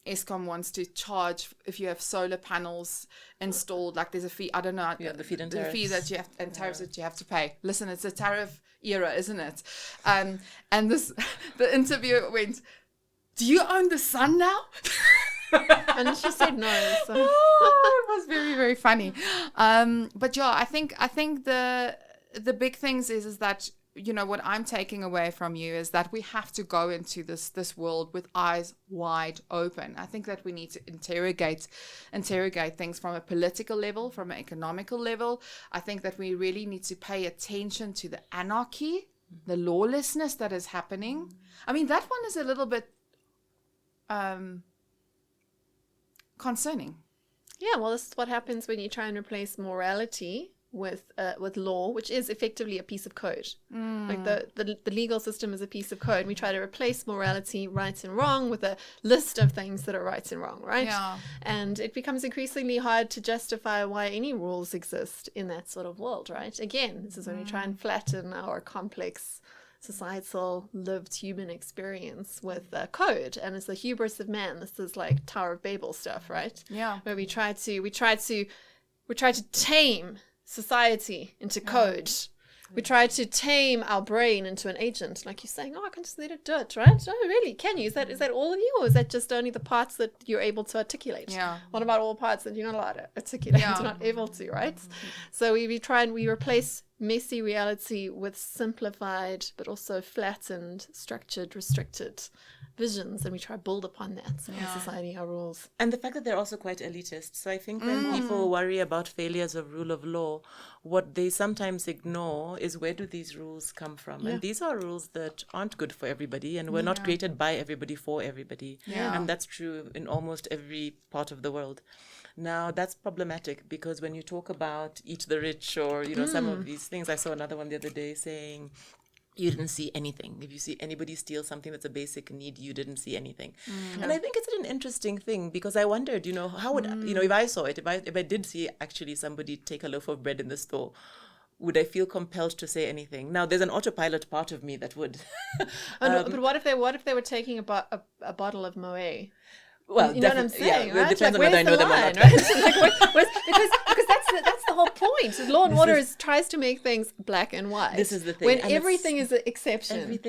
Eskom wants to charge if you have solar panels installed. Like there's a fee, I don't know. The feed and the tariffs. fee that you have and tariffs that you have to pay. Listen, it's a tariff era, isn't it? And the interviewer went, "Do you own the sun now?" And she said no. So. Oh, it was very, very funny. But yeah, I think the big things is that, what I'm taking away from you is that we have to go into this world with eyes wide open. I think that we need to interrogate things from a political level, from an economical level. I think that we really need to pay attention to the anarchy, the lawlessness that is happening. I mean, that one is a little bit concerning. Yeah, well, this is what happens when you try and replace morality with law, which is effectively a piece of code. Like the legal system is a piece of code. We try to replace morality, right and wrong, with a list of things that are right and wrong, right? Yeah. And it becomes increasingly hard to justify why any rules exist in that sort of world, right? Again, this is when we try and flatten our complex societal lived human experience with code, and it's the hubris of man. This is like Tower of Babel stuff, right? Yeah. Where we try to tame society into code. We try to tame our brain into an agent, like you're saying. Oh, I can just let it do it, right? Oh, really? Can you? Is that all of you, or is that just only the parts that you're able to articulate? Yeah. What about all parts that you're not allowed to articulate? You're not able to, right? So we try and we replace messy reality with simplified, but also flattened, structured, restricted visions, and we try to build upon that. So our society, our rules. And the fact that they're also quite elitist. So I think when people worry about failures of rule of law, what they sometimes ignore is, where do these rules come from? And these are rules that aren't good for everybody, and were not created by everybody for everybody. And that's true in almost every part of the world. Now, that's problematic, because when you talk about eat the rich, or, some of these things, I saw another one the other day saying, you didn't see anything. If you see anybody steal something that's a basic need, you didn't see anything. And I think it's an interesting thing, because I wondered, how would, if I saw it, if I did see actually somebody take a loaf of bread in the store, would I feel compelled to say anything? Now, there's an autopilot part of me that would. But what if they were taking a bottle of Moet? Well, you know what I'm saying, right? It depends on whether I know them or not. Right? because that's the whole point. Law and order tries to make things black and white. This is the thing. When everything is an exception.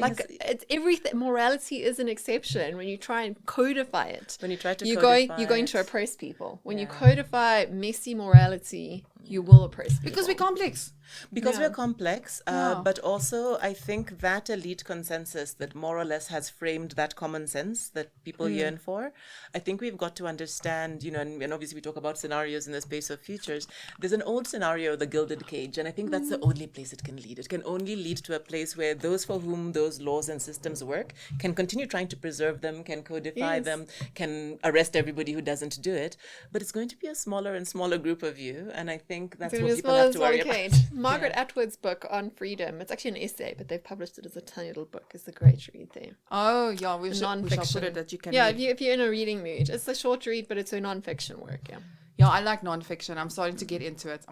Everything morality is an exception. When you try and codify it. When you try to you're going to oppress people. When you codify messy morality you will oppress people. Because we're complex. Because Yeah. we're complex, Yeah. but also I think that elite consensus that more or less has framed that common sense that people yearn for, I think we've got to understand, and obviously we talk about scenarios in the space of futures. There's an old scenario, the gilded cage, and I think that's the only place it can lead. It can only lead to a place where those for whom those laws and systems work can continue trying to preserve them, can codify Yes. them, can arrest everybody who doesn't do it. But it's going to be a smaller and smaller group of you, and I think that's what people have to worry about. Margaret Atwood's book on freedom, it's actually an essay, but they've published it as a tiny little book. It's a great read there. Oh, yeah, we shall put Non-fiction. it that you can Yeah, read. if you're in a reading mood. It's a short read, but it's a non-fiction work, yeah. Yeah, I like nonfiction. I'm starting to get into it.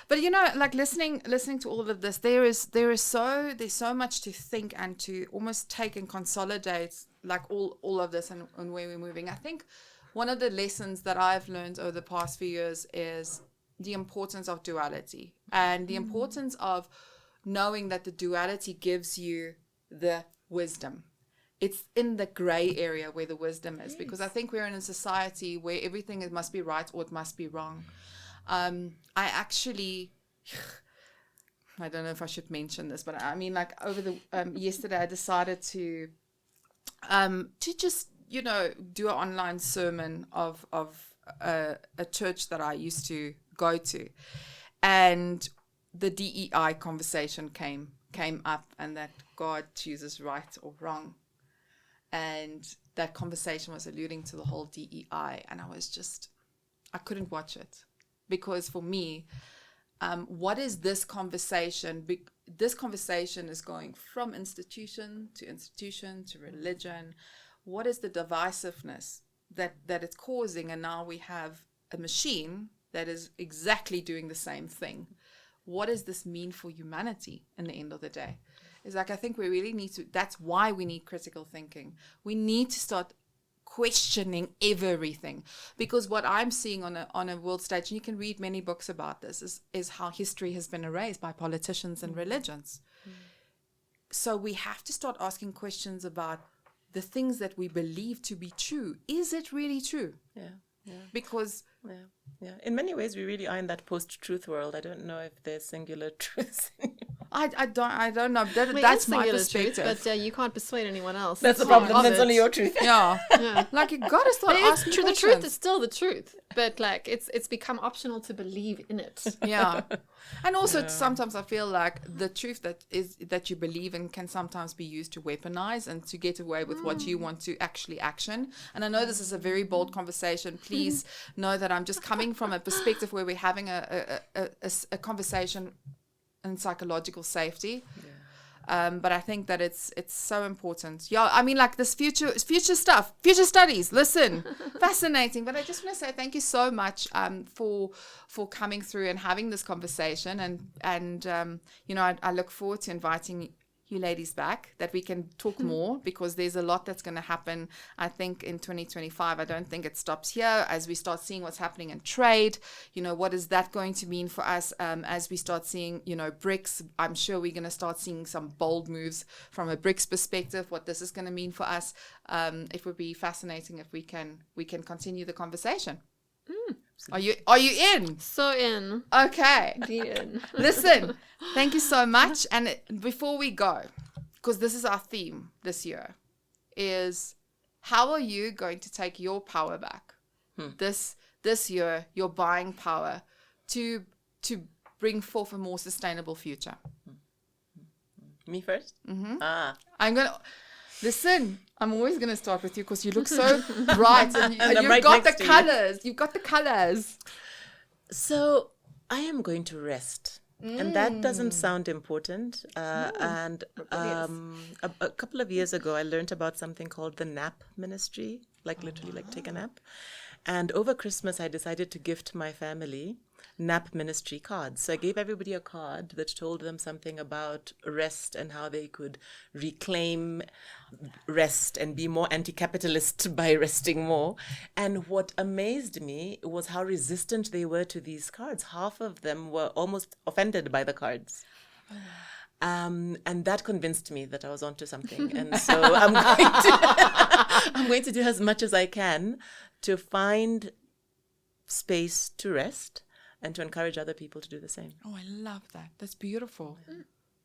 But like listening to all of this, there's so much to think and to almost take and consolidate like all of this and where we're moving. I think one of the lessons that I've learned over the past few years is the importance of duality and the importance of knowing that the duality gives you the wisdom. It's in the gray area where the wisdom is, because I think we're in a society where everything must be right or it must be wrong. I don't know if I should mention this, but I mean, like over the yesterday, I decided to just do an online sermon of a church that I used to go to, and the DEI conversation came up, and that God chooses right or wrong. And that conversation was alluding to the whole DEI, and I couldn't watch it, because for me, what is this conversation? This conversation is going from institution to religion. What is the divisiveness that it's causing? And now we have a machine that is exactly doing the same thing. What does this mean for humanity in the end of the day? It's like, I think we really need to, that's why we need critical thinking. We need to start questioning everything, because what I'm seeing on a world stage, and you can read many books about this, is how history has been erased by politicians and religions. So we have to start asking questions about the things that we believe to be true. Is it really true? Yeah. Because In many ways, we really are in that post-truth world. I don't know if there's singular truth. I don't know. Well, That's it's my singular perspective. truth, but you can't persuade anyone else. That's the Part problem. of That's it. only your truth. Yeah. Yeah. Like, you got to start But asking the questions. truth is still the truth, but like it's become optional to believe in it. Yeah. And also sometimes I feel like the truth that you believe in can sometimes be used to weaponize and to get away with what you want to actually action. And I know this is a very bold conversation. Please know that I'm just coming from a perspective where we're having a conversation in psychological safety. But I think that it's so important. Yeah, I mean, like this future stuff, future studies. Listen, fascinating. But I just want to say thank you so much for coming through and having this conversation. And I look forward to inviting you ladies back, that we can talk more, because there's a lot that's going to happen, I think, in 2025. I don't think it stops here. As we start seeing what's happening in trade, what is that going to mean for us? As we start seeing, BRICS, I'm sure we're going to start seeing some bold moves from a BRICS perspective, what this is going to mean for us. It would be fascinating if we can continue the conversation. Are you in? So in. Okay. Be in. Listen, thank you so much. And before we go, because this is our theme this year, is how are you going to take your power back this year, your buying power, to bring forth a more sustainable future? Me first? I'm going to... Listen, I'm always going to start with you because you look so bright and you've right got the next to you. colors. You've got the colors. So I am going to rest. And that doesn't sound important. And a couple of years ago, I learned about something called the nap ministry, like literally like take a nap. And over Christmas, I decided to gift my family nap ministry cards. So I gave everybody a card that told them something about rest and how they could reclaim rest and be more anti-capitalist by resting more. And what amazed me was how resistant they were to these cards. Half of them were almost offended by the cards. And that convinced me that I was onto something. And so I'm going to do as much as I can to find space to rest and to encourage other people to do the same. Oh, I love that. That's beautiful.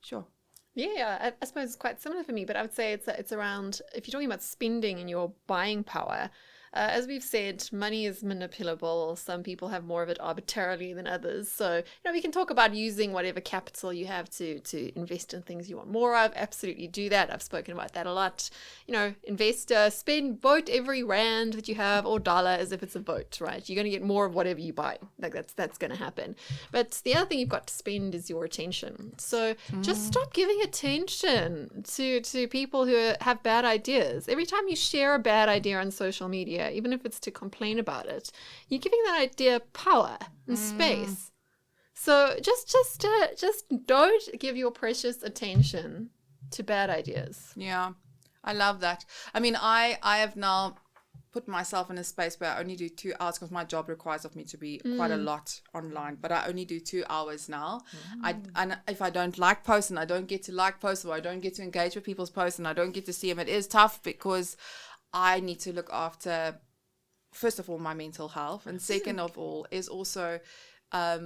Sure. Yeah, I suppose it's quite similar for me, but I would say it's around, if you're talking about spending and your buying power, as we've said, money is manipulable. Some people have more of it arbitrarily than others. So, we can talk about using whatever capital you have to invest in things you want more of. Absolutely do that. I've spoken about that a lot. Invest, vote every rand that you have or dollar as if it's a vote, right? You're going to get more of whatever you buy. Like that's going to happen. But the other thing you've got to spend is your attention. So just stop giving attention to people who have bad ideas. Every time you share a bad idea on social media, even if it's to complain about it, you're giving that idea power and space. So just don't give your precious attention to bad ideas. Yeah, I love that. I mean, I have now put myself in a space where I only do 2 hours because my job requires of me to be quite a lot online, but I only do 2 hours now. And if I don't like posts and I don't get to like posts, or I don't get to engage with people's posts and I don't get to see them, it is tough because I need to look after, first of all, my mental health. And second of all is also, I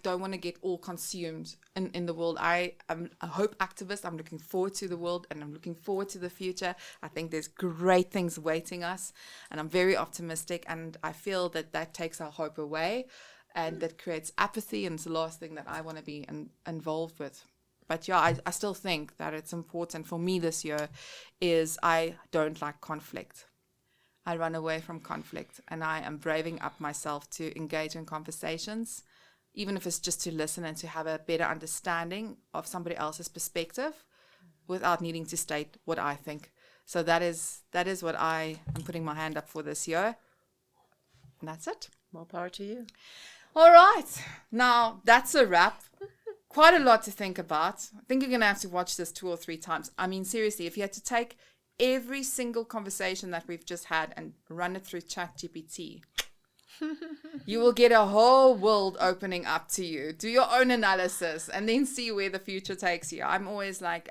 don't want to get all consumed in the world. I am a hope activist. I'm looking forward to the world and I'm looking forward to the future. I think there's great things waiting us and I'm very optimistic. And I feel that takes our hope away and that creates apathy. And it's the last thing that I want to be involved with. But yeah, I still think that it's important for me this year is I don't like conflict. I run away from conflict and I am braving up myself to engage in conversations, even if it's just to listen and to have a better understanding of somebody else's perspective without needing to state what I think. So that is what I am putting my hand up for this year. And that's it. More power to you. All right. Now, that's a wrap. Quite a lot to think about. I think you're going to have to watch this 2 or 3 times. I mean, seriously, if you had to take every single conversation that we've just had and run it through ChatGPT, you will get a whole world opening up to you. Do your own analysis and then see where the future takes you. I'm always like,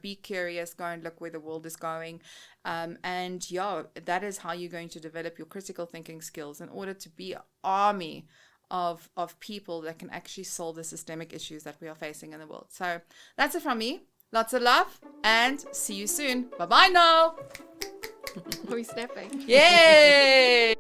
be curious, go and look where the world is going. That is how you're going to develop your critical thinking skills in order to be an army of people that can actually solve the systemic issues that we are facing in the world. So that's it from me. Lots of love and see you soon. Bye-bye now. Are we snapping? Yay!